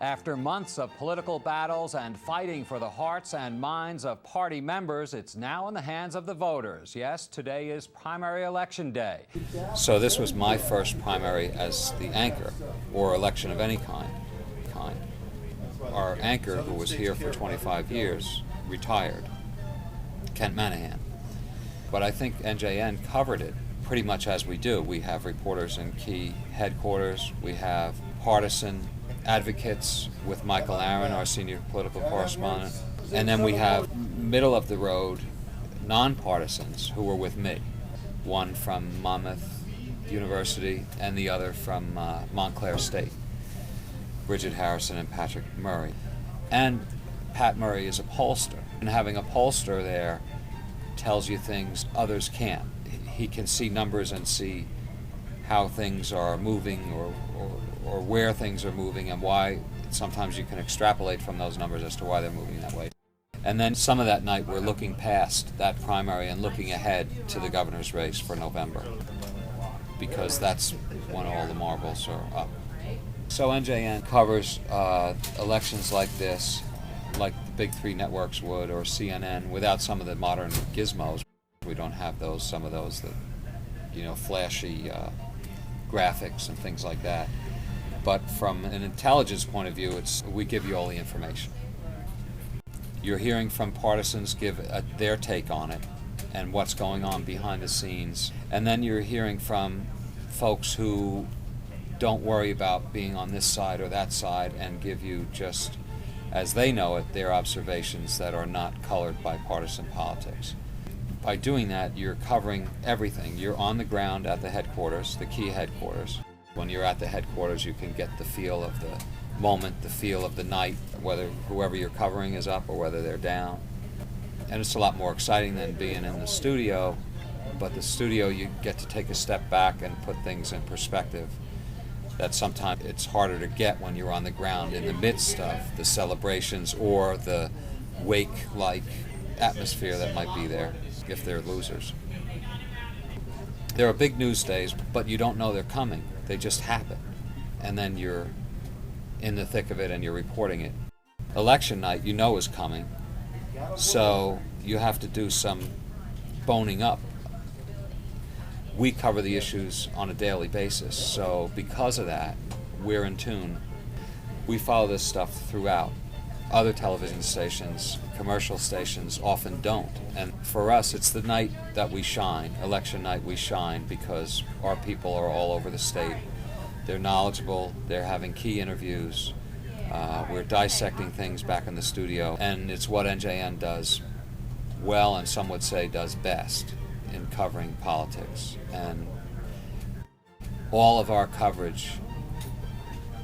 After months of political battles and fighting for the hearts and minds of party members, it's now in the hands of the voters. Yes, today is primary election day. So this was my first primary as the anchor, or election of any kind. Our anchor, who was here for 25 years, retired, Kent Manahan. But I think NJN covered it pretty much as we do. We have reporters in key headquarters. We have partisan advocates with Michael Aaron, our senior political correspondent. And then we have middle-of-the-road nonpartisans who were with me, one from Monmouth University and the other from Montclair State, Bridget Harrison and Patrick Murray. And Pat Murray is a pollster, and having a pollster there tells you things others can't. He can see numbers and see how things are moving or where things are moving and why. Sometimes you can extrapolate from those numbers as to why they're moving that way. And then some of that night we're looking past that primary and looking ahead to the governor's race for November, because that's when all the marbles are up. So NJN covers elections like this, like the big three networks would, or CNN, without some of the modern gizmos. We don't have some of those that, flashy graphics and things like that. But from an intelligence point of view, we give you all the information. You're hearing from partisans give their take on it and what's going on behind the scenes. And then you're hearing from folks who don't worry about being on this side or that side and give you, just as they know it, their observations that are not colored by partisan politics. By doing that, you're covering everything. You're on the ground at the headquarters, the key headquarters. When you're at the headquarters, you can get the feel of the moment, the feel of the night, whether whoever you're covering is up or whether they're down. And it's a lot more exciting than being in the studio, but the studio, you get to take a step back and put things in perspective that sometimes it's harder to get when you're on the ground in the midst of the celebrations or the wake-like atmosphere that might be there if they're losers. There are big news days, but you don't know they're coming. They just happen. And then you're in the thick of it and you're reporting it. Election night, is coming, so you have to do some boning up. We cover the issues on a daily basis, so because of that, we're in tune. We follow this stuff throughout. Other television stations, commercial stations often don't. And for us, it's the night that we shine, election night we shine, because our people are all over the state. They're knowledgeable, they're having key interviews, we're dissecting things back in the studio, and it's what NJN does well, and some would say does best in covering politics. And all of our coverage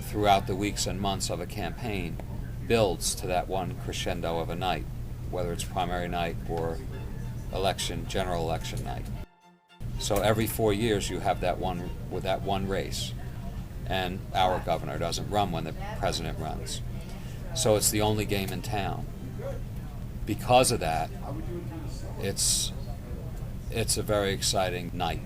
throughout the weeks and months of a campaign builds to that one crescendo of a night, whether it's primary night or general election night. So every 4 years you have that one race, and our governor doesn't run when the president runs. So it's the only game in town. Because of that, it's a very exciting night.